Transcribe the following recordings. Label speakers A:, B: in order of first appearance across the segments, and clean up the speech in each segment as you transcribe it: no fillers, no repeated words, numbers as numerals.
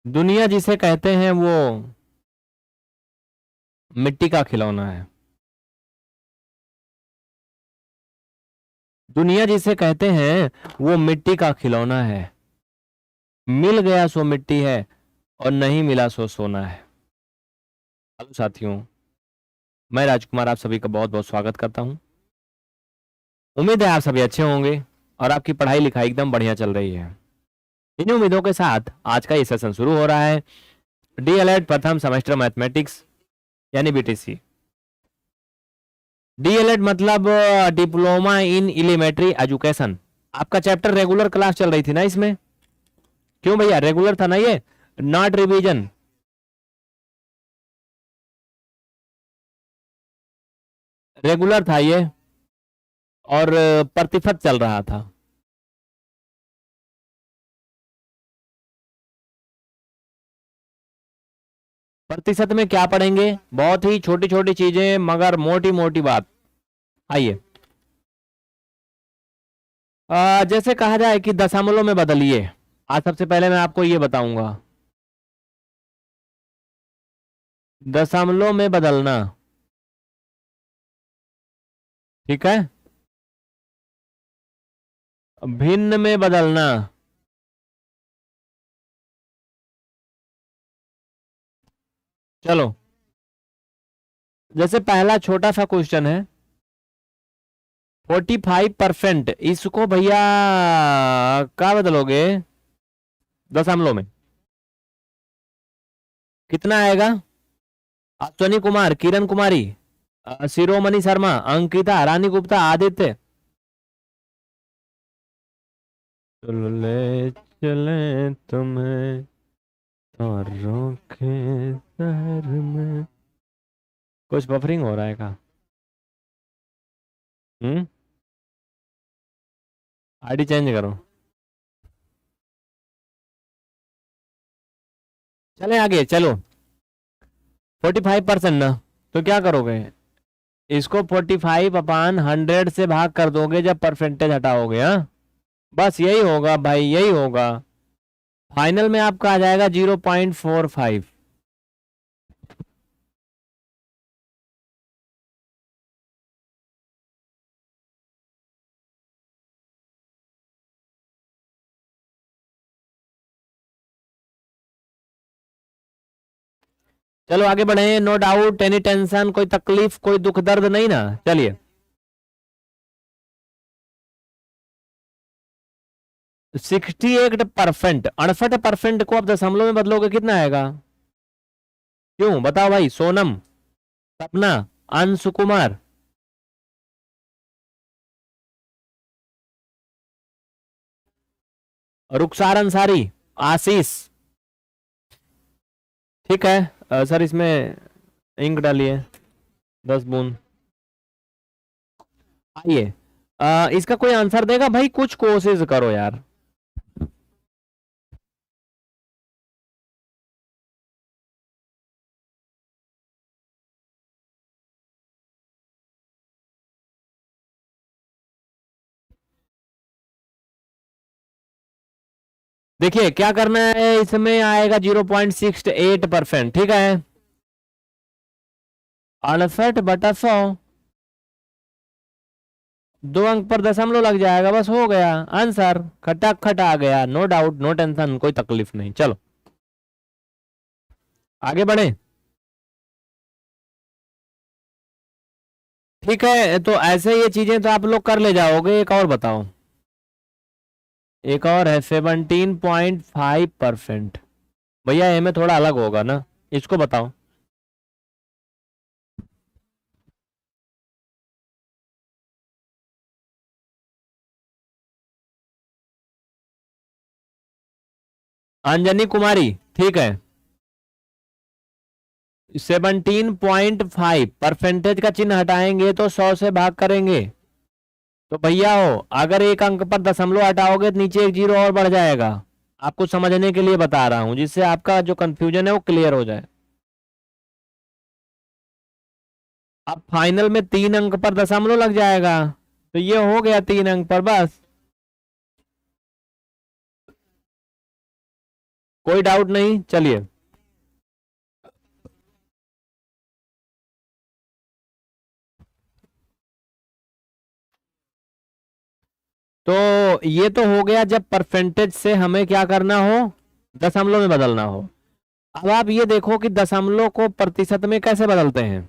A: दुनिया जिसे कहते हैं वो मिट्टी का खिलौना है। दुनिया जिसे कहते हैं वो मिट्टी का खिलौना है। मिल गया सो मिट्टी है और नहीं मिला सो सोना है। हेलो साथियों, मैं राजकुमार आप सभी का बहुत बहुत स्वागत करता हूं। उम्मीद है आप सभी अच्छे होंगे और आपकी पढ़ाई लिखाई एकदम बढ़िया चल रही है। इन्हीं उम्मीदों के साथ आज का ये सेशन शुरू हो रहा है। डीएलएड प्रथम सेमेस्टर मैथमेटिक्स यानी बीटीसी। डीएलएड मतलब डिप्लोमा इन एलिमेंट्री एजुकेशन। आपका चैप्टर रेगुलर क्लास चल रही थी ना इसमें? क्यों भैया, रेगुलर था ना ये, नॉट रिवीजन। रेगुलर था ये और प्रतिशत चल रहा था। प्रतिशत में क्या पढ़ेंगे? बहुत ही छोटी छोटी चीजें मगर मोटी मोटी बात। आइए, जैसे कहा जाए कि दशमलव में बदलिए। आज सबसे पहले मैं आपको ये बताऊंगा, दशमलव में बदलना। ठीक है, भिन्न में बदलना। चलो, जैसे पहला छोटा सा क्वेश्चन है, 45%, इसको भैया क्या बदलोगे दशमलव में? कितना आएगा? अश्वनी कुमार, किरण कुमारी, शिरोमणि शर्मा, अंकिता, रानी गुप्ता, आदित्य। चलो ले चले तुम्हें तारों के शहर में। कुछ बफरिंग हो रहा है का? हम्म, आईडी चेंज करो। चले आगे, चलो। 45% ना, तो क्या करोगे? इसको 45/100 से भाग कर दोगे जब परसेंटेज हटाओगे। हाँ, बस यही होगा भाई, यही होगा। फाइनल में आपका आ जाएगा 0.45। चलो आगे बढ़े, नो डाउट, एनी टेंशन, कोई तकलीफ, कोई दुख दर्द नहीं ना? चलिए, 68%, 68% को आप दशमलव में बदलोगे कितना आएगा? क्यों बताओ भाई? सोनम, सपना, अंशु कुमार, रुखसार अंसारी, आशीष। ठीक है, सर इसमें इंक डालिए 10 बूंद। आइए, इसका कोई आंसर देगा भाई? कुछ कोशिश करो यार। देखिए क्या करना है, इसमें आएगा 0.68%। ठीक है, 68/100, 2 अंक पर दशमलव लग जाएगा, बस हो गया आंसर, खटाखट आ गया। नो डाउट, नो टेंशन, कोई तकलीफ नहीं। चलो आगे बढ़े। ठीक है, तो ऐसे ये चीजें तो आप लोग कर ले जाओगे। एक और बताओ, एक और है 17.5%। भैया ये में थोड़ा अलग होगा ना, इसको बताओ। अंजनी कुमारी, ठीक है, 17.5 परसेंटेज का चिन्ह हटाएंगे तो 100 से भाग करेंगे। तो भैया हो, अगर 1 अंक पर दशमलव हटाओगे तो नीचे एक जीरो और बढ़ जाएगा। आपको समझने के लिए बता रहा हूं, जिससे आपका जो कंफ्यूजन है वो क्लियर हो जाए। अब फाइनल में 3 अंक पर दशमलव लग जाएगा, तो ये हो गया 3 अंक पर, बस। कोई डाउट नहीं, चलिए। तो ये तो हो गया जब परसेंटेज से हमें क्या करना हो, दशमलव में बदलना हो। अब आप ये देखो कि दशमलव को प्रतिशत में कैसे बदलते हैं।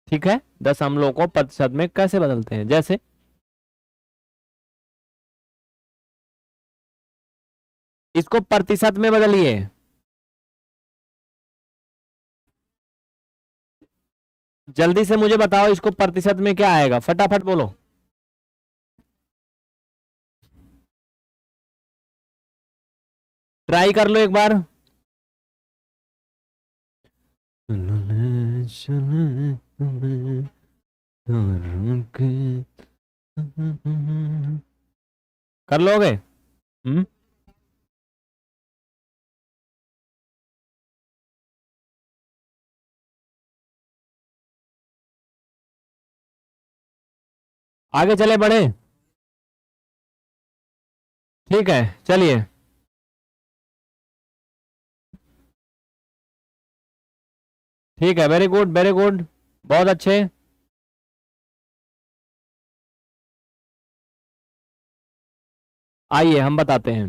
A: ठीक है, दशमलव को प्रतिशत में कैसे बदलते हैं, जैसे इसको प्रतिशत में बदलिए। जल्दी से मुझे बताओ इसको प्रतिशत में क्या आएगा, फटाफट बोलो। ट्राई कर लो एक बार। कर लोगे? आगे चले बढ़े? ठीक है, चलिए। ठीक है, वेरी गुड वेरी गुड, बहुत अच्छे। आइए हम बताते हैं।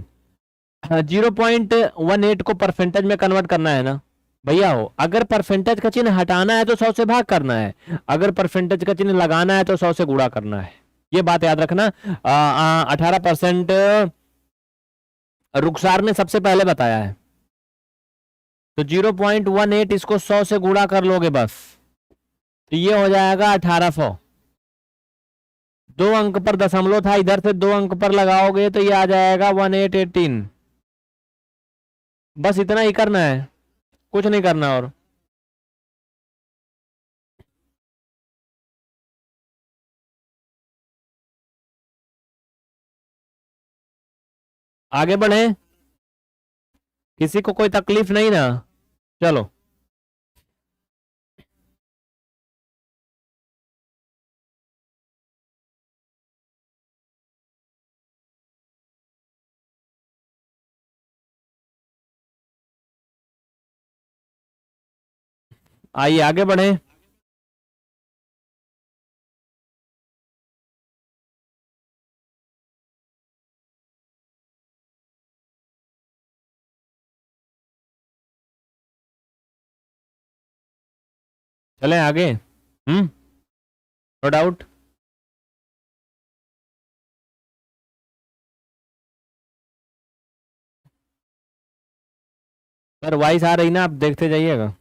A: 0.18 को परसेंटेज में कन्वर्ट करना है ना भैया। हो अगर परसेंटेज का चिन्ह हटाना है तो 100 से भाग करना है, अगर परसेंटेज का चिन्ह लगाना है तो 100 से गुणा करना है। ये बात याद रखना। 18% रुखसार ने सबसे पहले बताया है। तो 0.18 इसको 100 से गुणा कर लोगे बस, तो ये हो जाएगा 1800। 2 अंक पर दशमलव था, इधर से 2 अंक पर लगाओगे तो ये आ जाएगा 1818। बस इतना ही करना है, कुछ नहीं करना। और आगे बढ़े, किसी को कोई तकलीफ नहीं ना? चलो। आइए आगे बढ़े। चलें आगे। No doubt. पर वॉइस आ रही ना, आप देखते जाइएगा।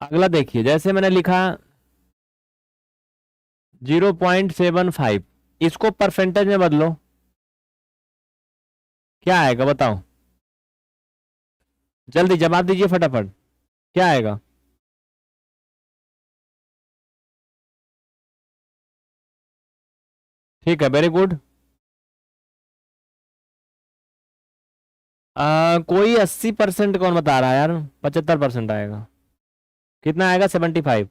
A: अगला देखिए, जैसे मैंने लिखा 0.75, इसको परसेंटेज में बदलो, क्या आएगा बताओ? जल्दी जवाब दीजिए फटाफट, क्या आएगा? ठीक है, वेरी गुड। कोई 80% कौन बता रहा है यार? 75% आएगा। कितना आएगा? 75।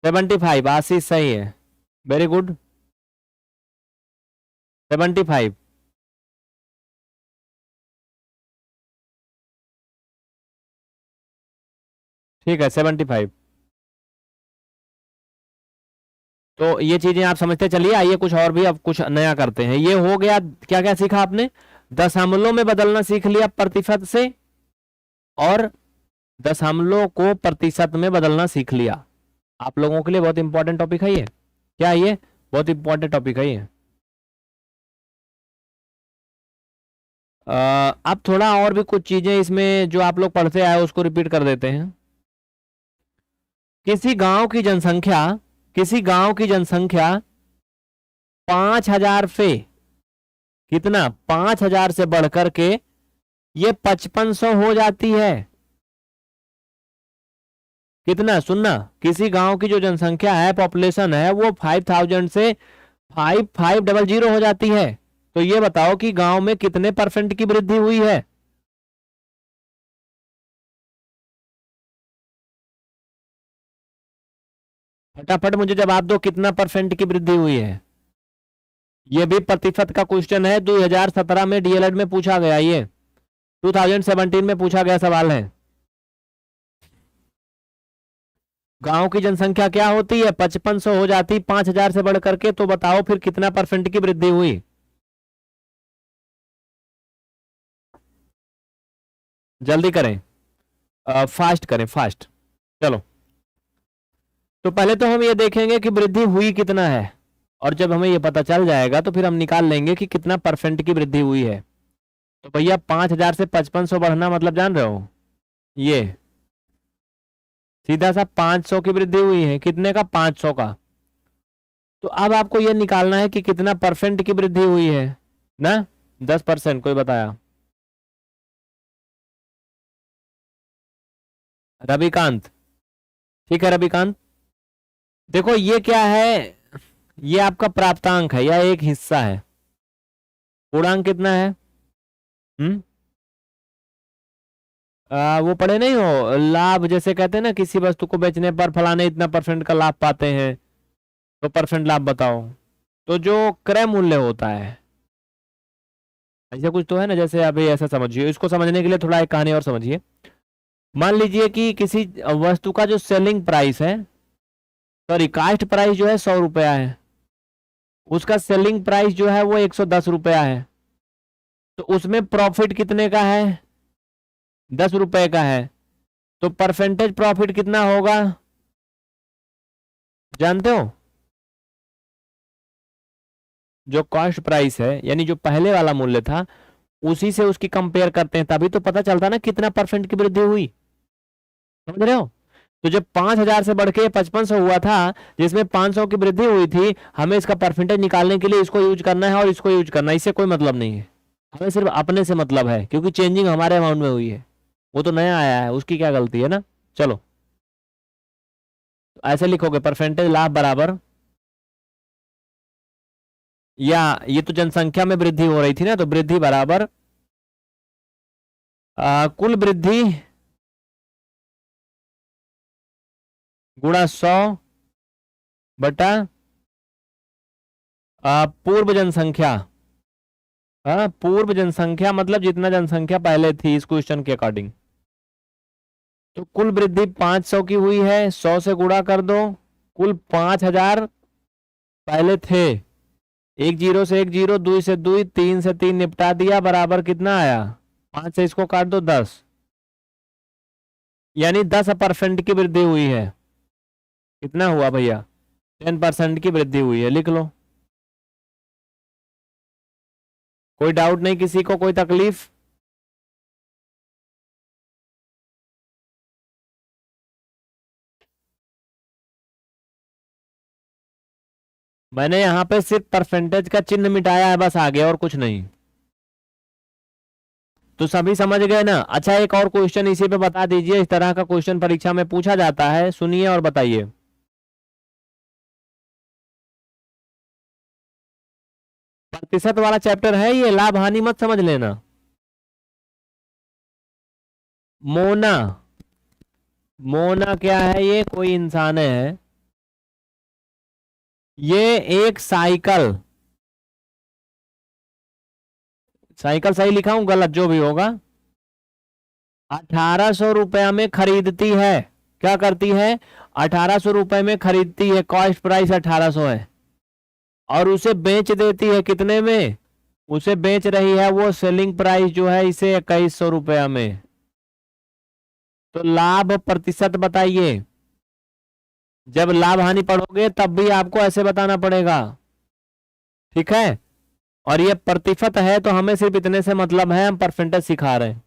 A: 75, आशीष सही है, वेरी गुड। 75। ठीक है, 75। तो ये चीजें आप समझते चलिए। आइए कुछ और भी अब कुछ नया करते हैं। ये हो गया, क्या क्या सीखा आपने? दशमलव में बदलना सीख लिया प्रतिशत से, और दशमलव को प्रतिशत में बदलना सीख लिया। आप लोगों के लिए बहुत इंपॉर्टेंट टॉपिक है ये। क्या है ये? बहुत इंपॉर्टेंट टॉपिक है ये। अब थोड़ा और भी कुछ चीजें इसमें जो आप लोग पढ़ते आए उसको रिपीट कर देते हैं। किसी गांव की जनसंख्या, किसी गांव की जनसंख्या 5,000 से, कितना, 5,000 से बढ़कर के ये 5500 हो जाती है। कितना, सुनना, किसी गांव की जो जनसंख्या है, पॉपुलेशन है, वो 5,000 से 5500 हो जाती है। तो ये बताओ कि गांव में कितने परसेंट की वृद्धि हुई है? फटाफट मुझे जवाब दो, कितना परसेंट की वृद्धि हुई है? ये भी प्रतिशत का क्वेश्चन है, 2017 में डीएलएड में पूछा गया, ये 2017 में पूछा गया सवाल है। गांव की जनसंख्या क्या होती है, 5500 हो जाती 5000 से बढ़ करके, तो बताओ फिर कितना परसेंट की वृद्धि हुई। जल्दी करें, फास्ट करें, फास्ट। चलो, तो पहले तो हम ये देखेंगे कि वृद्धि हुई कितना है, और जब हमें ये पता चल जाएगा तो फिर हम निकाल लेंगे कि कितना परसेंट की वृद्धि हुई है। तो भैया 5000 से 5500 बढ़ना मतलब जान रहे हो, ये सीधा सा 500 की वृद्धि हुई है। कितने का, 500 का। तो अब आपको ये निकालना है कि कितना परसेंट की वृद्धि हुई है ना। 10%, कोई बताया? रविकांत, ठीक है रविकांत। देखो ये क्या है, ये आपका प्राप्तांक है, यह एक हिस्सा है। पूर्णांक कितना है? हम्म, वो पढ़े नहीं हो, लाभ जैसे कहते हैं ना, किसी वस्तु को बेचने पर फलाने इतना परसेंट का लाभ पाते हैं, तो परसेंट लाभ बताओ। तो जो क्रय मूल्य होता है, ऐसा कुछ तो है ना, जैसे अभी ऐसा समझिए, इसको समझने के लिए थोड़ा एक कहानी और समझिए। मान लीजिए कि किसी वस्तु का जो सेलिंग प्राइस है, सॉरी कास्ट प्राइस जो है 100 रुपया है, उसका सेलिंग प्राइस जो है वो 110 रुपया है, तो उसमें प्रॉफिट कितने का है, 10 रुपए का है। तो परसेंटेज प्रॉफिट कितना होगा, जानते हो? जो कॉस्ट प्राइस है, यानी जो पहले वाला मूल्य था, उसी से उसकी कंपेयर करते हैं, तभी तो पता चलता ना कितना परसेंट की वृद्धि हुई। समझ रहे हो? तो जब 5000 से बढ़ के 5500 हुआ था, जिसमें 500 की वृद्धि हुई थी, हमें इसका परसेंटेज निकालने के लिए इसको यूज करना है और इसको यूज करना है, इससे कोई मतलब नहीं है। हमें सिर्फ अपने से मतलब है, क्योंकि चेंजिंग हमारे अमाउंट में हुई है, वो तो नया आया है, उसकी क्या गलती है ना। चलो, तो ऐसे लिखोगे परसेंटेज लाभ बराबर, या ये तो जनसंख्या में वृद्धि हो रही थी ना, तो वृद्धि बराबर कुल वृद्धि गुणा 100 बटा पूर्व जनसंख्या। पूर्व जनसंख्या मतलब जितना जनसंख्या पहले थी इस क्वेश्चन के अकॉर्डिंग। तो कुल वृद्धि 500 की हुई है, 100 से गुणा कर दो, कुल 5000 पहले थे, एक जीरो से एक जीरो, दुई से दुई, तीन से तीन निपटा दिया, बराबर कितना आया, 5 से इसको काट दो 10, यानी 10% की वृद्धि हुई है। कितना हुआ भैया, 10% की वृद्धि हुई है, लिख लो। कोई डाउट नहीं किसी को, कोई तकलीफ? मैंने यहां पे सिर्फ परसेंटेज का चिन्ह मिटाया है, बस आगे और कुछ नहीं। तो सभी समझ गए ना। अच्छा, एक और क्वेश्चन इसी पे बता दीजिए, इस तरह का क्वेश्चन परीक्षा में पूछा जाता है, सुनिए और बताइए। प्रतिशत वाला चैप्टर है ये, लाभ हानि मत समझ लेना। मोना, मोना क्या है, ये कोई इंसान है, ये एक साइकिल, साइकिल सही लिखा हूं गलत जो भी होगा, 1800 रुपया में खरीदती है। क्या करती है, 1800 रुपए में खरीदती है, कॉस्ट प्राइस 1800 है, और उसे बेच देती है कितने में, उसे बेच रही है वो सेलिंग प्राइस जो है इसे 2100 रुपया में। तो लाभ प्रतिशत बताइए। जब लाभ हानि पढ़ोगे तब भी आपको ऐसे बताना पड़ेगा, ठीक है। और ये प्रतिशत है तो हमें सिर्फ इतने से मतलब है, हम परसेंटेज सिखा रहे हैं।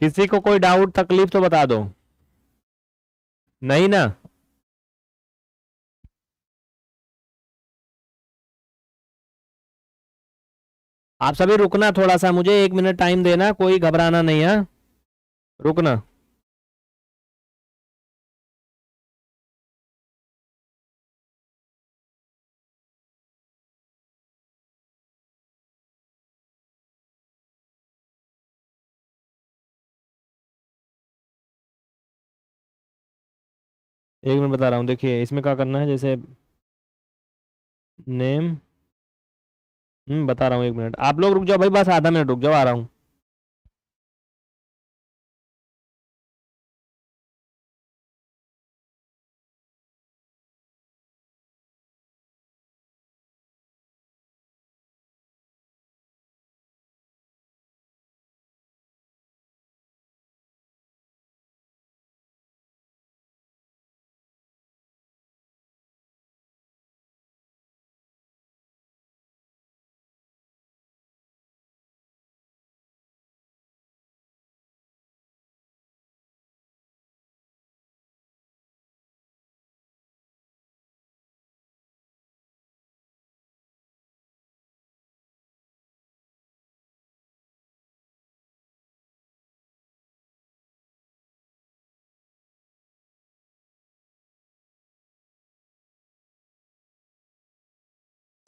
A: किसी को कोई डाउट तकलीफ तो बता दो, नहीं ना। आप सभी रुकना थोड़ा सा, मुझे 1 मिनट टाइम देना, कोई घबराना नहीं है, रुकना। एक मिनट बता रहा हूँ, देखिए इसमें क्या करना है, जैसे नेम, बता रहा हूँ, एक मिनट आप लोग रुक जाओ भाई, बस आधा मिनट रुक जाओ, आ रहा हूँ।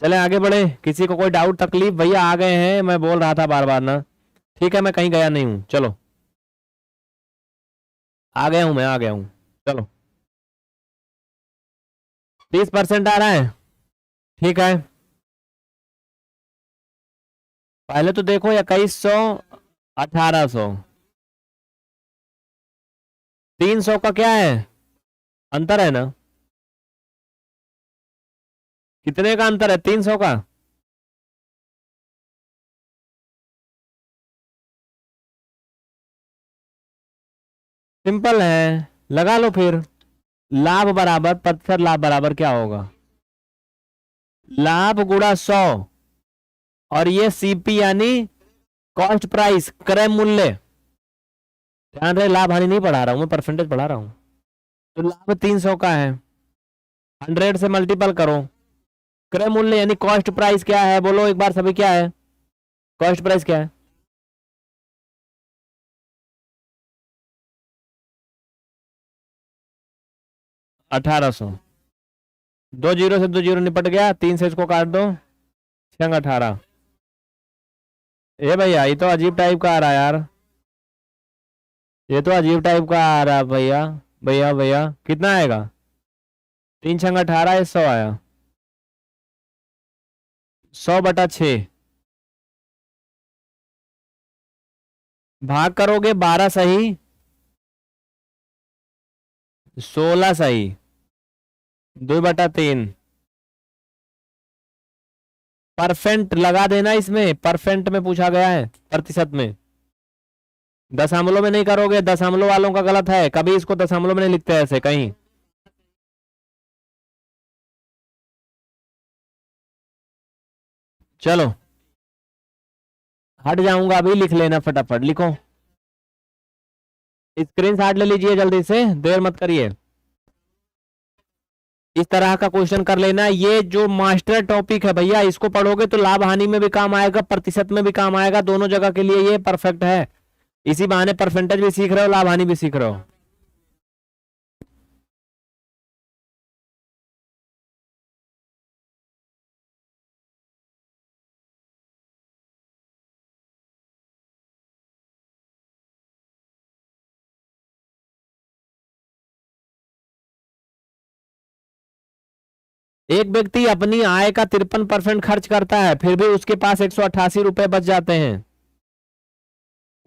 A: चले आगे बढ़े, किसी को कोई डाउट तकलीफ? भैया आ गए हैं, मैं बोल रहा था बार बार ना। ठीक है, मैं कहीं गया नहीं हूँ, चलो आ गया हूँ, मैं आ गया हूँ। चलो 30% आ रहा है, ठीक है। पहले तो देखो 2100, 1800, 300 का क्या है, अंतर है ना? कितने का अंतर है? 300 का। सिंपल है, लगा लो फिर। लाभ बराबर प्रतिशत लाभ बराबर क्या होगा? लाभ गुणा 100, और ये सीपी यानी कॉस्ट प्राइस, क्रय मूल्य। ध्यान रहे, लाभ हानि नहीं पढ़ा रहा हूं मैं, परसेंटेज पढ़ा रहा हूं। तो लाभ 300 का है, 100 से मल्टीपल करो। क्रय मूल्य यानी कॉस्ट प्राइस क्या है, बोलो एक बार सभी, क्या है कॉस्ट प्राइस, क्या है? 1800। 2 जीरो से 2 जीरो निपट गया, 3 से इसको काट दो, 6 18। ये भैया ये तो अजीब टाइप का आ रहा है यार, ये तो अजीब टाइप का आ रहा है भैया। भैया भैया कितना आएगा? 3 6 18, ये 100 आया, 100/6। भाग करोगे 12 सही, 16 सही, 2/3। परसेंट लगा देना इसमें, परसेंट में पूछा गया है, प्रतिशत में। दशमलव में नहीं करोगे, दशमलव वालों का गलत है, कभी इसको दशमलव में नहीं लिखते ऐसे कहीं। चलो हट जाऊंगा अभी, लिख लेना फटाफट, लिखो। स्क्रीन शॉट ले लीजिए जल्दी से, देर मत करिए। इस तरह का क्वेश्चन कर लेना, ये जो मास्टर टॉपिक है भैया, इसको पढ़ोगे तो लाभ हानि में भी काम आएगा, प्रतिशत में भी काम आएगा, दोनों जगह के लिए ये परफेक्ट है। इसी बहाने परसेंटेज भी सीख रहे हो, लाभ हानि भी सीख रहे हो। एक व्यक्ति अपनी आय का 53% खर्च करता है, फिर भी उसके पास 188 रुपए बच जाते हैं,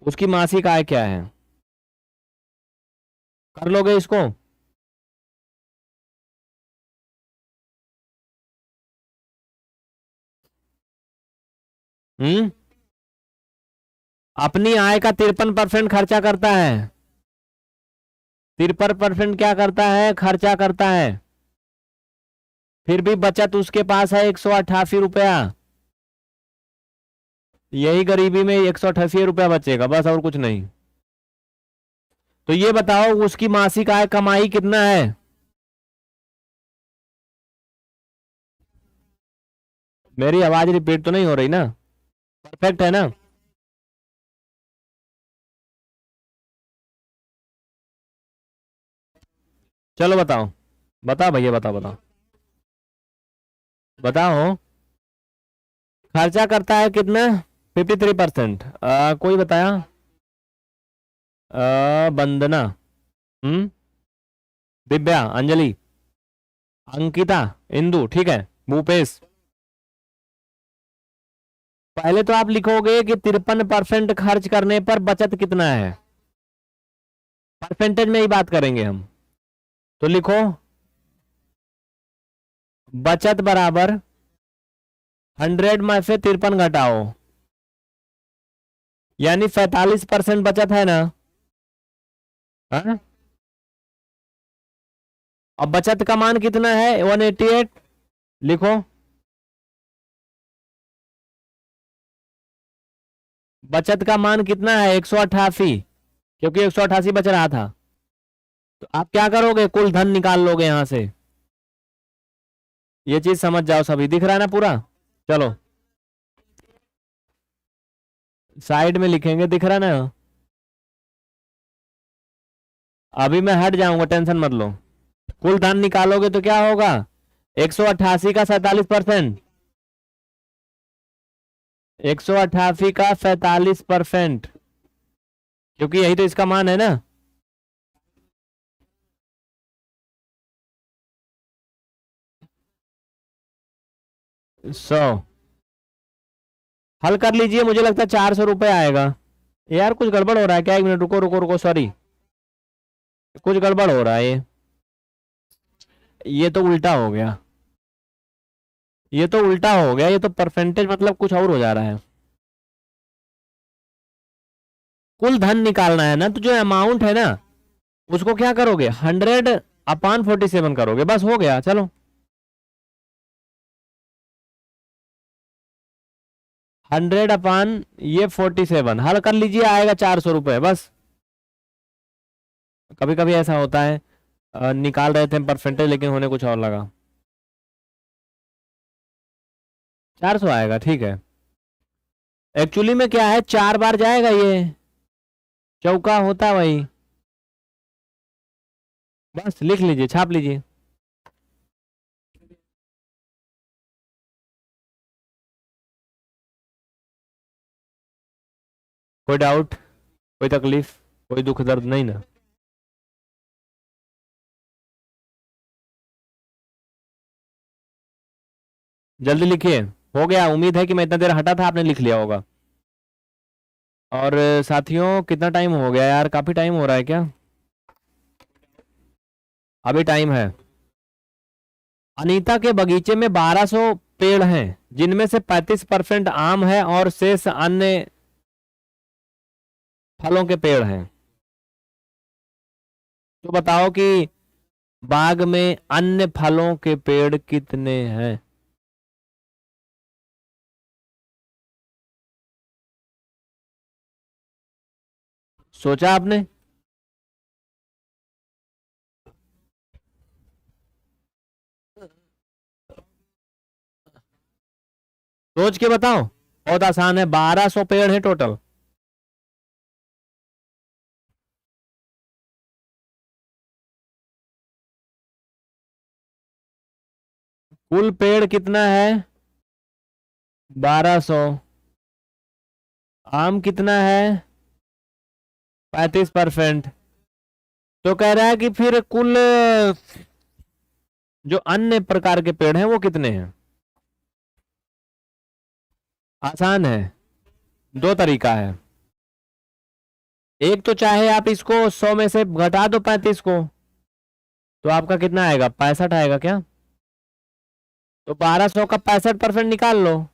A: उसकी मासिक आय क्या है? कर लोगे इसको? हम्म, अपनी आय का 53% खर्चा करता है, 53% क्या करता है, खर्चा करता है, फिर भी बचत उसके पास है 188 रुपया। यही गरीबी में 188 रुपया बचेगा, बस और कुछ नहीं। तो ये बताओ उसकी मासिक आय कमाई कितना है? मेरी आवाज रिपीट तो नहीं हो रही ना? परफेक्ट है ना? चलो बताओ, बताओ भैया, बताओ बताओ बताओ। खर्चा करता है कितना? 53%। कोई बताया? वंदना। हम्म, दिव्या, अंजलि, अंकिता, इंदु, ठीक है, भूपेश। पहले तो आप लिखोगे कि 53% खर्च करने पर बचत कितना है, परसेंटेज में ही बात करेंगे हम। तो लिखो बचत बराबर 100 में से 53 घटाओ, यानी 45% बचत है ना। हाँ? अब बचत का मान कितना है, 188। लिखो बचत का मान कितना है, 188, क्योंकि 188 बच रहा था। तो आप क्या करोगे, कुल धन निकाल लोगे यहां से। ये चीज समझ जाओ, सभी दिख रहा है ना पूरा। चलो साइड में लिखेंगे, दिख रहा है ना। अभी मैं हट जाऊंगा, टेंशन मत लो। कुल धन निकालोगे तो क्या होगा, 188 का 47%, 188 का 47%, क्योंकि यही तो इसका मान है ना। सौ हल कर लीजिए, मुझे लगता है 400 रुपये आएगा। यार कुछ गड़बड़ हो रहा है क्या, 1 मिनट रुको रुको रुको, सॉरी कुछ गड़बड़ हो रहा है। ये तो उल्टा हो गया, ये तो उल्टा हो गया, ये तो परसेंटेज मतलब कुछ और हो जा रहा है। कुल धन निकालना है ना, तो जो अमाउंट है ना उसको क्या करोगे, 100/47 करोगे, बस हो गया। चलो 100/47 हल कर लीजिए, आएगा 400 रुपये बस। कभी कभी ऐसा होता है, निकाल रहे थे परसेंटेज लेकिन होने कुछ और लगा। 400 आएगा, ठीक है। एक्चुअली में क्या है, 4 बार जाएगा ये, चौका होता है वही। बस लिख लीजिए, छाप लीजिए। कोई डाउट, कोई तकलीफ, कोई दुख दर्द नहीं ना। जल्दी लिखिए, हो गया। उम्मीद है कि मैं इतना देर हटा था, आपने लिख लिया होगा। और साथियों कितना टाइम हो गया यार, काफी टाइम हो रहा है क्या। अभी टाइम है। अनीता के बगीचे में 1200 पेड़ हैं, जिनमें से 35% आम है और शेष अन्य फलों के पेड़ हैं। तो बताओ कि बाग में अन्य फलों के पेड़ कितने हैं। सोचा आपने, सोच के बताओ। बहुत आसान है, 1200 पेड़ हैं टोटल। कुल पेड़ कितना है, 1200। आम कितना है, 35%। तो कह रहा है कि फिर कुल जो अन्य प्रकार के पेड़ हैं वो कितने हैं। आसान है, दो तरीका है। एक तो चाहे आप इसको 100 में से घटा दो 35 को, तो आपका कितना आएगा, 65 आएगा क्या। तो 1200 का 65% निकाल लो,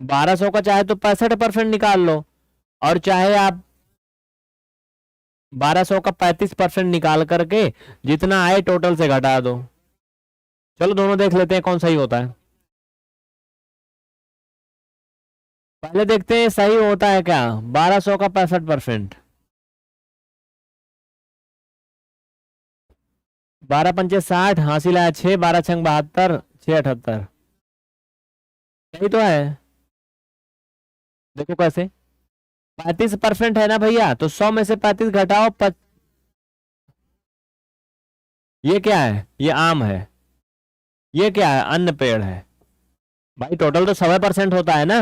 A: 1200 का चाहे तो 65% निकाल लो, और चाहे आप 1200 का 35% निकाल करके जितना आए टोटल से घटा दो। चलो दोनों देख लेते हैं कौन सही होता है। पहले देखते हैं सही होता है क्या, 1200 का 65%। 12×5 = 60, हासिल आया 6, 12×6 = 72, 6 = 78। सही तो है। देखो कैसे, 35% है ना भैया, तो 100 में से 35 घटाओ ये क्या है, ये आम है। ये क्या है, अन्य पेड़ है। भाई टोटल तो 100% होता है ना।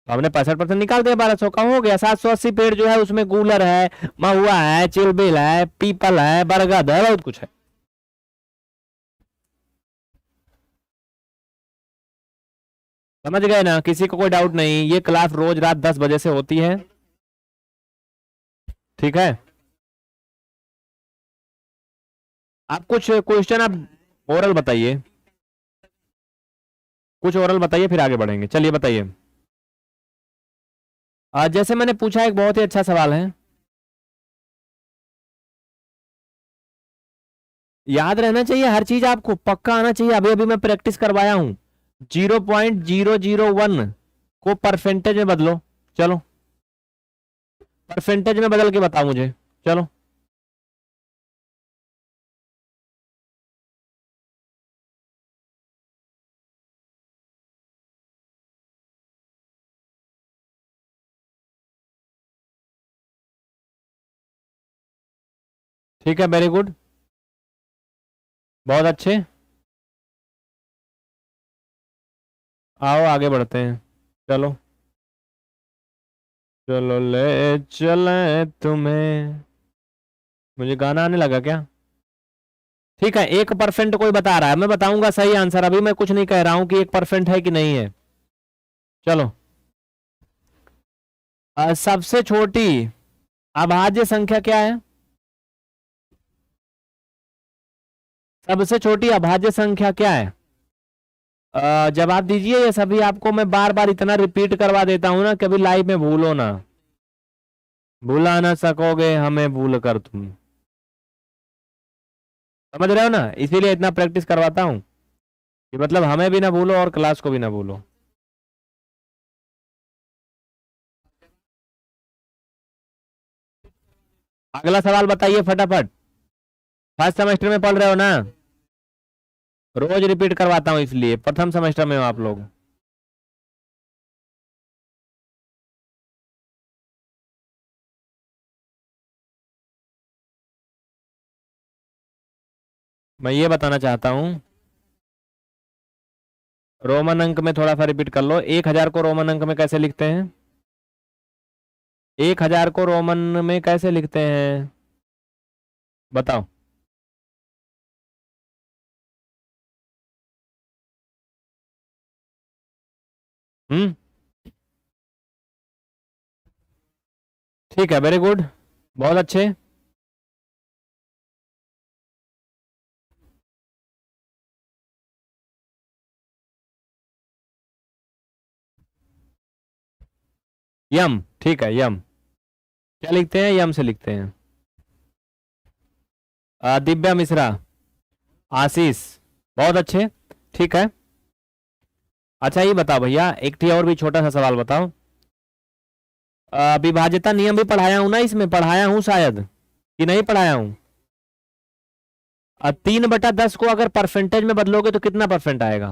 A: तो हमने 65% निकाल दिया, 1200 का हो गया। 780 पेड़ जो है उसमें गूलर है, महुआ है, चिलबिल है, पीपल है, बरगद है, बहुत कुछ है। समझ गए ना? किसी को कोई डाउट नहीं? ये क्लास रोज रात 10 बजे से होती है, ठीक है। आप कुछ क्वेश्चन आप ओरल बताइए, कुछ ओरल बताइए, फिर आगे बढ़ेंगे। चलिए बताइए। आज जैसे मैंने पूछा, एक बहुत ही अच्छा सवाल है, याद रहना चाहिए हर चीज, आपको पक्का आना चाहिए। अभी अभी मैं प्रैक्टिस करवाया हूं। 0.001 को परसेंटेज में बदलो, चलो परसेंटेज में बदल के बताओ मुझे, चलो। ठीक है, वेरी गुड, बहुत अच्छे। आओ आगे बढ़ते हैं, चलो। चलो ले चले तुम्हें, मुझे गाना आने लगा क्या? ठीक है, 1% कोई बता रहा है, मैं बताऊंगा सही आंसर। अभी मैं कुछ नहीं कह रहा हूं कि 1% है कि नहीं है। चलो, सबसे छोटी अभाज्य संख्या क्या है? सबसे छोटी अभाज्य संख्या क्या है? जवाब दीजिए। ये सभी आपको मैं बार बार इतना रिपीट करवा देता हूं ना, कभी लाइव में भूलो ना, भूला ना सकोगे हमें भूल कर तुम। समझ रहे हो ना? इसीलिए इतना प्रैक्टिस करवाता हूं कि मतलब हमें भी ना भूलो और क्लास को भी ना भूलो। अगला सवाल बताइए फटाफट। फर्स्ट सेमेस्टर में पढ़ रहे हो ना? रोज रिपीट करवाता हूं इसलिए, प्रथम सेमेस्टर में हो आप लोग। मैं ये बताना चाहता हूं, रोमन अंक में थोड़ा सा रिपीट कर लो। 1000 को रोमन अंक में कैसे लिखते हैं? 1000 को रोमन में कैसे लिखते हैं, बताओ। हम्म, ठीक है, वेरी गुड, बहुत अच्छे। यम, ठीक है, यम। क्या लिखते हैं? यम से लिखते हैं। दिव्या मिश्रा, आशीष, बहुत अच्छे, ठीक है। अच्छा ये बताओ भैया, एक थी और भी छोटा सा सवाल बताओ। विभाज्यता नियम भी पढ़ाया हूं ना? इसमें पढ़ाया हूं शायद, कि नहीं पढ़ाया हूं? 3/10 को अगर परसेंटेज में बदलोगे तो कितना परसेंट आएगा?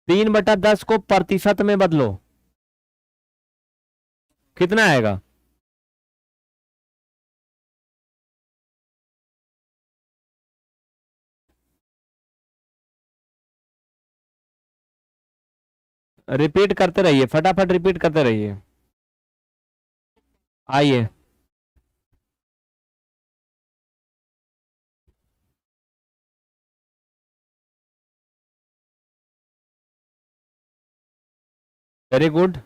A: 3/10 को प्रतिशत में बदलो, कितना आएगा? रिपीट करते रहिए, फटाफट रिपीट करते रहिए। आइए, वेरी गुड,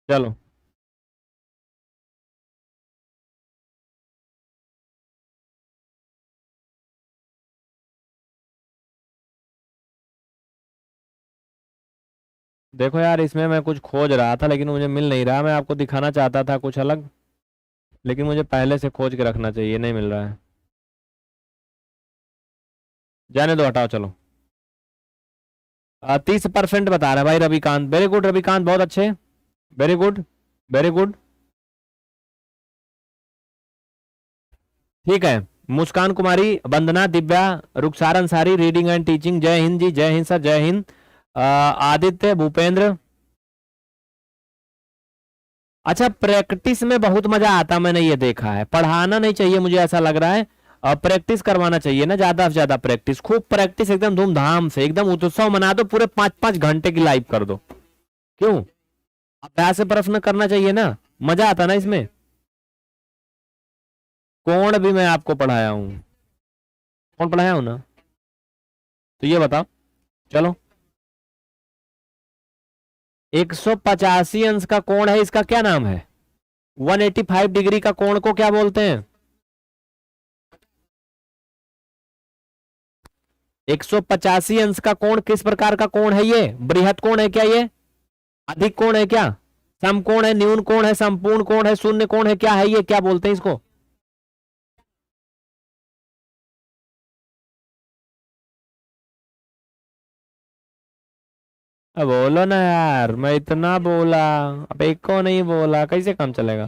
A: चलो। देखो यार, इसमें मैं कुछ खोज रहा था लेकिन मुझे मिल नहीं रहा। मैं आपको दिखाना चाहता था कुछ अलग, लेकिन मुझे पहले से खोज के रखना चाहिए, नहीं मिल रहा है। जाने दो, हटाओ, चलो। 30% बता रहा है भाई रविकांत, वेरी गुड रविकांत, बहुत अच्छे, वेरी गुड, वेरी गुड, ठीक है। मुस्कान कुमारी, वंदना, दिव्या, रुखसार अंसारी, रीडिंग एंड टीचिंग, जय हिंद जी, जय हिंद सर, जय हिंद। आदित्य, भूपेंद्र। अच्छा, प्रैक्टिस में बहुत मजा आता, मैंने ये देखा है, पढ़ाना नहीं चाहिए मुझे ऐसा लग रहा है। और प्रैक्टिस करवाना चाहिए ना, ज्यादा से ज्यादा प्रैक्टिस, खूब प्रैक्टिस, एकदम धूमधाम से, एकदम उत्सव मना दो, पूरे 5-5 घंटे की लाइव कर दो। क्यों? अभ्यास से प्रश्न करना चाहिए ना, मजा आता ना इसमें। कौन भी मैं आपको पढ़ाया हूं? कौन पढ़ाया हूं ना? तो ये बताओ। चलो, 185 अंश का कोण है, इसका क्या नाम है? 185 डिग्री का कोण को क्या बोलते हैं? 185 अंश का कोण किस प्रकार का कोण है? ये बृहत कोण है क्या? ये अधिक कोण है क्या? समकोण है, न्यून कोण है, संपूर्ण कोण है, शून्य कोण है, क्या है ये? क्या बोलते हैं इसको? अब बोलो ना यार, मैं इतना बोला, अब एक को नहीं बोला, कैसे काम चलेगा?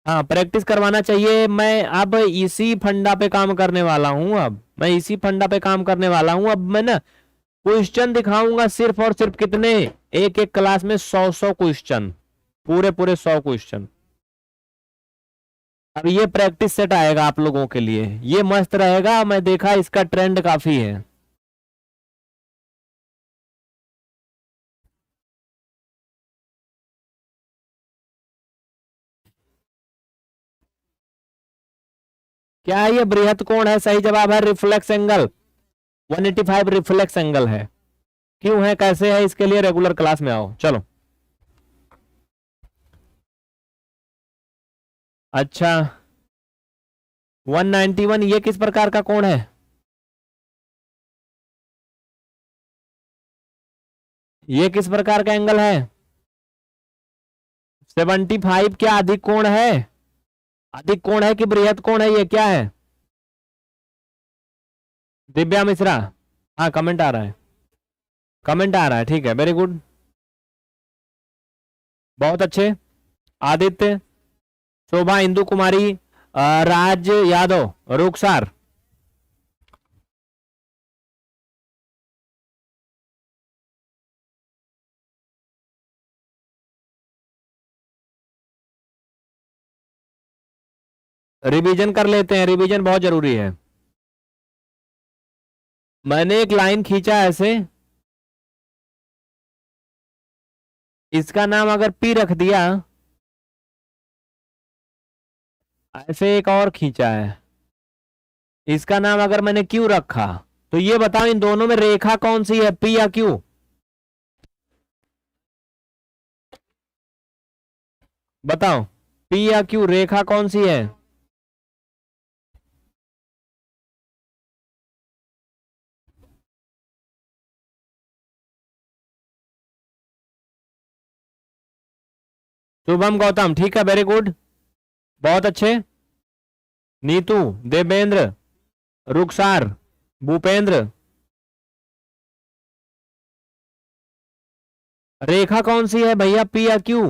A: हाँ, प्रैक्टिस करवाना चाहिए। मैं अब इसी फंडा पे काम करने वाला हूँ, अब मैं इसी फंडा पे काम करने वाला हूँ। अब मैं ना क्वेश्चन दिखाऊंगा सिर्फ और सिर्फ कितने, एक एक क्लास में 100-100 क्वेश्चन, पूरे पूरे 100 क्वेश्चन। अब ये प्रैक्टिस सेट आएगा आप लोगों के लिए, ये मस्त रहेगा, मैं देखा इसका ट्रेंड काफी है। क्या है ये? बृहत कोण है, सही जवाब है। रिफ्लेक्स एंगल 185 रिफ्लेक्स एंगल है। क्यों है, कैसे है, इसके लिए रेगुलर क्लास में आओ। चलो, अच्छा 191 ये किस प्रकार का कोण है? ये किस प्रकार का एंगल है? 75 क्या अधिक कोण है? अधिक कोण है कि बृहत कोण है? ये क्या है? दिव्या मिश्रा, हाँ कमेंट आ रहा है, कमेंट आ रहा है, ठीक है, वेरी गुड, बहुत अच्छे। आदित्य, शोभा, इंदु कुमारी, राज यादव, रुखसार, रिवीजन कर लेते हैं, रिवीजन बहुत जरूरी है। मैंने एक लाइन खींचा ऐसे, इसका नाम अगर पी रख दिया, ऐसे एक और खींचा है, इसका नाम अगर मैंने क्यू रखा, तो ये बताओ इन दोनों में रेखा कौन सी है, पी या क्यू? बताओ, पी या क्यू, रेखा कौन सी है? शुभम गौतम, ठीक है, वेरी गुड, बहुत अच्छे। नीतू, देवेंद्र, रुखसार, भूपेंद्र, रेखा कौन सी है भैया, पी या क्यू?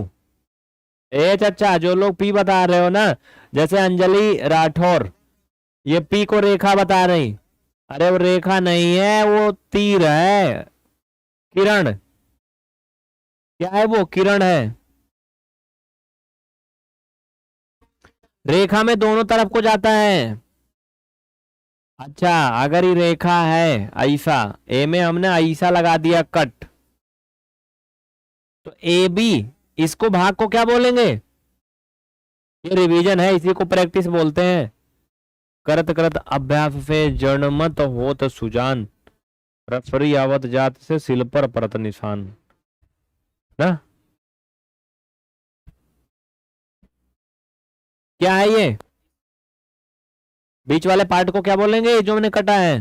A: ए चाचा, जो लोग पी बता रहे हो ना, जैसे अंजलि राठौर, ये पी को रेखा बता रही, अरे वो रेखा नहीं है, वो तीर है, किरण, क्या है वो? किरण है। रेखा में दोनों तरफ को जाता है। अच्छा, अगर ये रेखा है ऐसा, ए में हमने ऐसा लगा दिया कट, तो ए बी, इसको भाग को क्या बोलेंगे? ये रिवीजन है, इसी को प्रैक्टिस बोलते हैं। करत करत अभ्यास से जड़मत होत सुजान, रफरी आवत जात से सिल पर परत निशान, ना? क्या है ये? बीच वाले पार्ट को क्या बोलेंगे जो मैंने कटा है?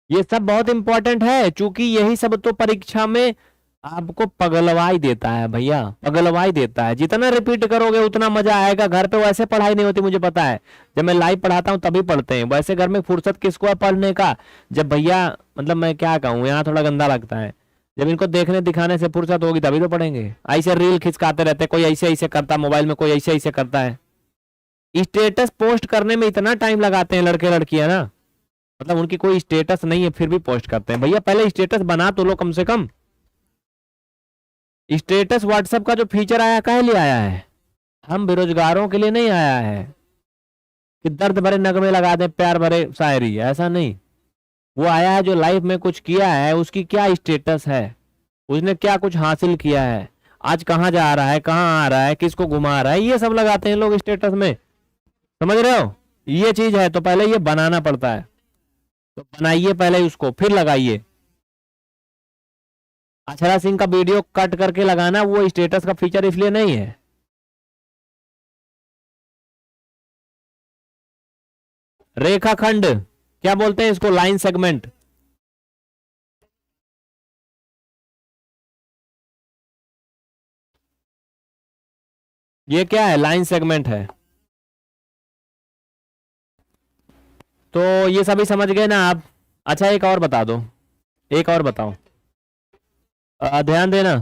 A: ये सब बहुत इंपॉर्टेंट है, क्योंकि यही सब तो परीक्षा में आपको पगलवाई देता है भैया, पगलवाई देता है। जितना रिपीट करोगे उतना मजा आएगा। घर पे वैसे पढ़ाई नहीं होती, मुझे पता है, जब मैं लाइव पढ़ाता हूँ तभी पढ़ते हैं, वैसे घर में फुर्सत किसको है पढ़ने का? जब भैया, मतलब मैं क्या कहूँ, यहाँ थोड़ा गंदा लगता है, जब इनको देखने दिखाने से फुर्सत होगी तभी तो पढ़ेंगे। ऐसे रील खिसकाते रहते, कोई ऐसे ऐसे करता मोबाइल में, कोई ऐसे ऐसे करता है। स्टेटस पोस्ट करने में इतना टाइम लगाते हैं लड़के लड़कियां ना, मतलब उनकी कोई स्टेटस नहीं है फिर भी पोस्ट करते हैं। भैया पहले स्टेटस बना तो लो कम से कम। स्टेटस व्हाट्सएप का जो फीचर आया काहे लिए आया है? हम बेरोजगारों के लिए नहीं आया है कि दर्द भरे नगमे लगा दे, प्यार भरे शायरी, ऐसा नहीं। वो आया है जो लाइफ में कुछ किया है, उसकी क्या स्टेटस है, उसने क्या कुछ हासिल किया है, आज कहाँ जा रहा है, कहाँ आ रहा है, किसको घुमा रहा है, ये सब लगाते हैं लोग स्टेटस में। समझ रहे हो? ये चीज है, तो पहले ये बनाना पड़ता है, तो बनाइए पहले उसको, फिर लगाइए। अक्षरा सिंह का वीडियो कट करके लगाना वो स्टेटस का फीचर इसलिए नहीं है। रेखाखंड क्या बोलते हैं इसको? Line segment. ये क्या है? लाइन सेगमेंट है। तो ये सभी समझ गए ना आप? अच्छा एक और बता दो, एक और बताओ, ध्यान देना।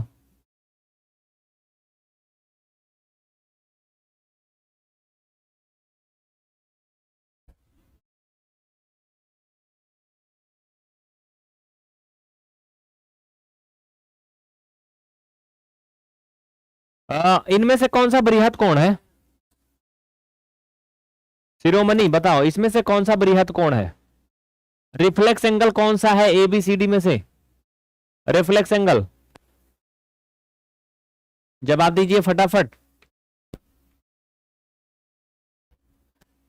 A: इनमें से कौन सा बृहत कोण है? शिरोमणि बताओ, इसमें से कौन सा बृहत कोण है? रिफ्लेक्स एंगल कौन सा है एबीसीडी में से? रिफ्लेक्स एंगल जवाब दीजिए फटाफट।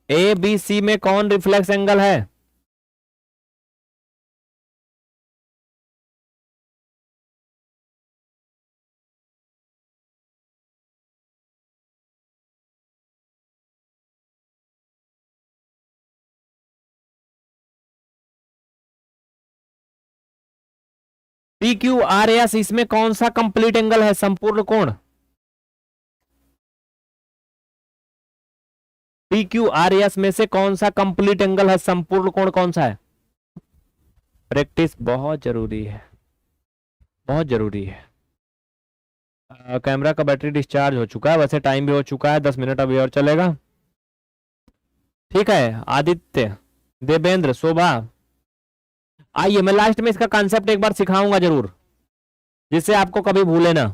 A: ए बी सी में कौन रिफ्लेक्स एंगल है? पी क्यू आर एस, इसमें कौन सा कंप्लीट एंगल है, संपूर्ण कोण? पी क्यू आर एस में से कौन सा कंप्लीट एंगल है, संपूर्ण कोण कौन सा है? प्रैक्टिस बहुत जरूरी है, बहुत जरूरी है। कैमरा का बैटरी डिस्चार्ज हो चुका है, वैसे टाइम भी हो चुका है, 10 मिनट अभी और चलेगा। ठीक है आदित्य, देवेंद्र, शोभा, आइए मैं लास्ट में इसका कॉन्सेप्ट एक बार सिखाऊंगा जरूर, जिससे आपको कभी भूले ना।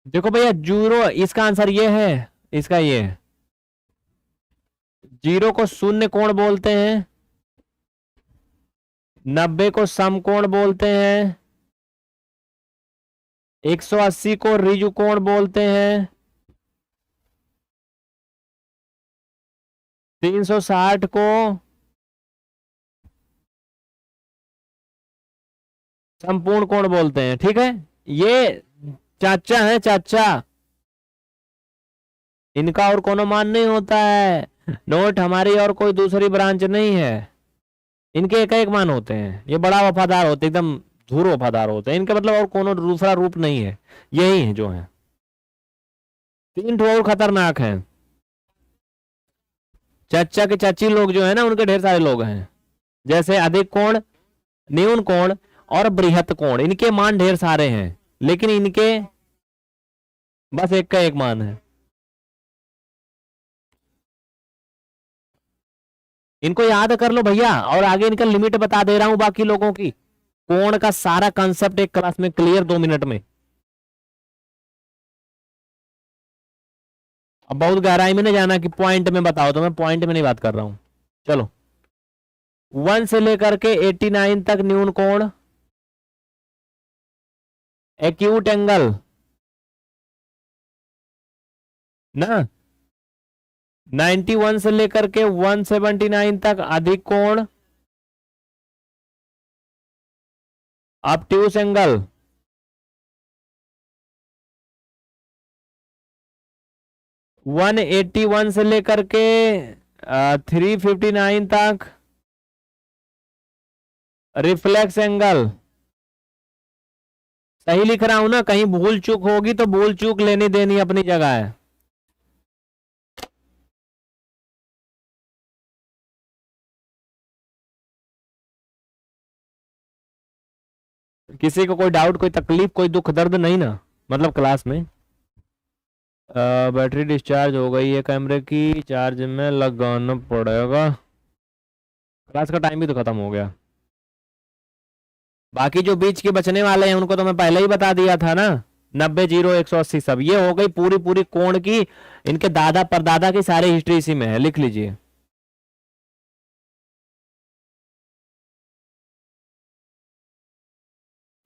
A: देखो भैया, जीरो इसका आंसर ये है, इसका ये है। जीरो को शून्य कोण बोलते हैं, 90 को समकोण बोलते हैं, 180 को ऋजु कोण बोलते हैं, 360 को संपूर्ण कोण बोलते हैं। ठीक है, ये चाचा है, चाचा, इनका और कोनो मान नहीं होता है। नोट हमारी और कोई दूसरी ब्रांच नहीं है, इनके एक एक मान होते हैं। ये बड़ा वफादार होते, एकदम धूर वफादार होते हैं इनके, मतलब और कोनो दूसरा रूप नहीं है, यही है जो है। 3 और खतरनाक है, चाचा के चाची लोग जो है ना, उनके ढेर सारे लोग हैं, जैसे अधिक कोण, न्यून कोण और बृहत कोण, इनके मान ढेर सारे हैं, लेकिन इनके बस एक का एक मान है। इनको याद कर लो भैया, और आगे इनका लिमिट बता दे रहा हूं बाकी लोगों की। कोण का सारा कंसेप्ट एक क्लास में क्लियर 2 मिनट में। अब बहुत गहराई में नहीं जाना कि पॉइंट में बताओ, तो मैं पॉइंट में नहीं बात कर रहा हूं। चलो, 1 से लेकर के 89 तक न्यून कोण, एक्यूट एंगल ना, 91 से लेकर के 179 तक अधिक कोण, ऑब्ट्यूस एंगल, 181 से लेकर के 359 तक रिफ्लेक्स एंगल। सही लिख रहा हूं ना? कहीं भूल चूक होगी तो भूल चूक लेनी देनी अपनी जगह है। किसी को कोई डाउट, कोई तकलीफ, कोई दुख दर्द नहीं ना, मतलब क्लास में? बैटरी डिस्चार्ज हो गई है कैमरे की, चार्ज में लगाना पड़ेगा। क्लास का टाइम भी तो खत्म हो गया। बाकी जो बीच के बचने वाले हैं उनको तो मैं पहले ही बता दिया था ना, 90 0 180 सब। ये हो गई पूरी पूरी कोण की, इनके दादा परदादा की सारी हिस्ट्री इसी में है, लिख लीजिए।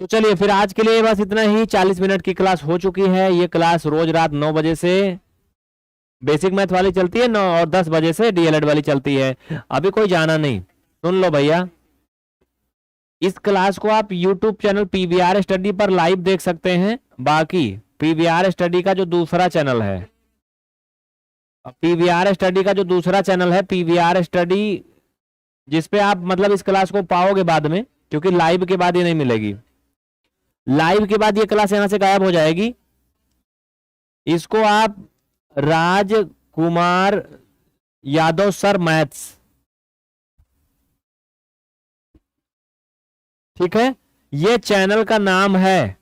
A: तो चलिए फिर आज के लिए बस इतना ही। 40 मिनट की क्लास हो चुकी है। ये क्लास रोज रात 9 बजे से बेसिक मैथ वाली चलती है, 9 और 10 बजे से डीएलएड वाली चलती है। अभी कोई जाना नहीं, सुन लो भैया। इस क्लास को आप यूट्यूब चैनल पीवीआर स्टडी पर लाइव देख सकते हैं। बाकी पीवीआर स्टडी का जो दूसरा चैनल है, पीवीआर स्टडी का जो दूसरा चैनल है पीवीआर स्टडी, जिसपे आप मतलब इस क्लास को पाओगे बाद में, क्योंकि लाइव के बाद ये नहीं मिलेगी। लाइव के बाद ये क्लास यहां से गायब हो जाएगी। इसको आप राजकुमार यादव सर मैथ्स, ठीक है, ये चैनल का नाम है।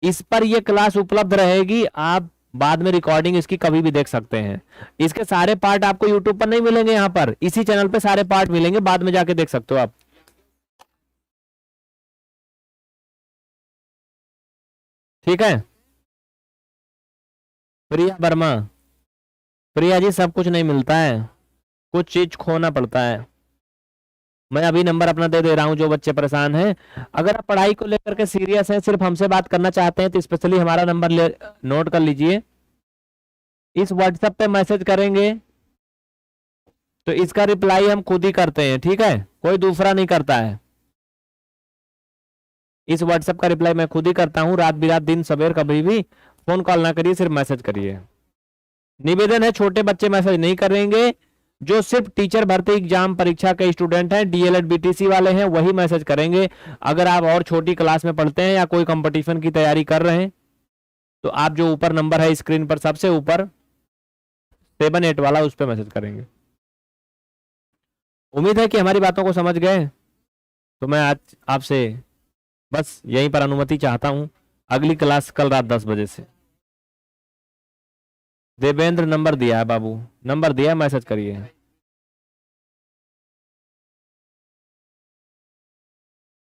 A: इस पर ये क्लास उपलब्ध रहेगी। आप बाद में रिकॉर्डिंग इसकी कभी भी देख सकते हैं। इसके सारे पार्ट आपको यूट्यूब पर नहीं मिलेंगे, यहां पर इसी चैनल पे सारे पार्ट मिलेंगे, बाद में जाके देख सकते हो आप। ठीक है। प्रिया वर्मा, प्रिया जी सब कुछ नहीं मिलता है, कुछ चीज खोना पड़ता है। मैं अभी नंबर अपना दे दे रहा हूं, जो बच्चे परेशान हैं। अगर आप पढ़ाई को लेकर के सीरियस हैं, सिर्फ हमसे बात करना चाहते हैं, तो स्पेशली हमारा नंबर ले नोट कर लीजिए। इस व्हाट्सएप पे मैसेज करेंगे तो इसका रिप्लाई हम खुद ही करते हैं, ठीक है, कोई दूसरा नहीं करता है। इस व्हाट्सएप का रिप्लाई मैं खुद ही करता हूं, रात बिरात दिन सवेर कभी भी। फोन कॉल ना करिए, सिर्फ मैसेज करिए। निवेदन है, छोटे बच्चे मैसेज नहीं करेंगे। जो सिर्फ टीचर भर्ती एग्जाम परीक्षा के स्टूडेंट हैं, डीएलएड बीटीसी वाले हैं, वही मैसेज करेंगे। अगर आप और छोटी क्लास में पढ़ते हैं या कोई कंपटीशन की तैयारी कर रहे हैं, तो आप जो ऊपर नंबर है स्क्रीन पर सबसे ऊपर 78 वाला, उस पर मैसेज करेंगे। उम्मीद है कि हमारी बातों को समझ गए। तो मैं आज आपसे बस यहीं पर अनुमति चाहता हूं। अगली क्लास कल रात 10 बजे से। देवेंद्र नंबर दिया है बाबू, नंबर दिया है, मैसेज करिए।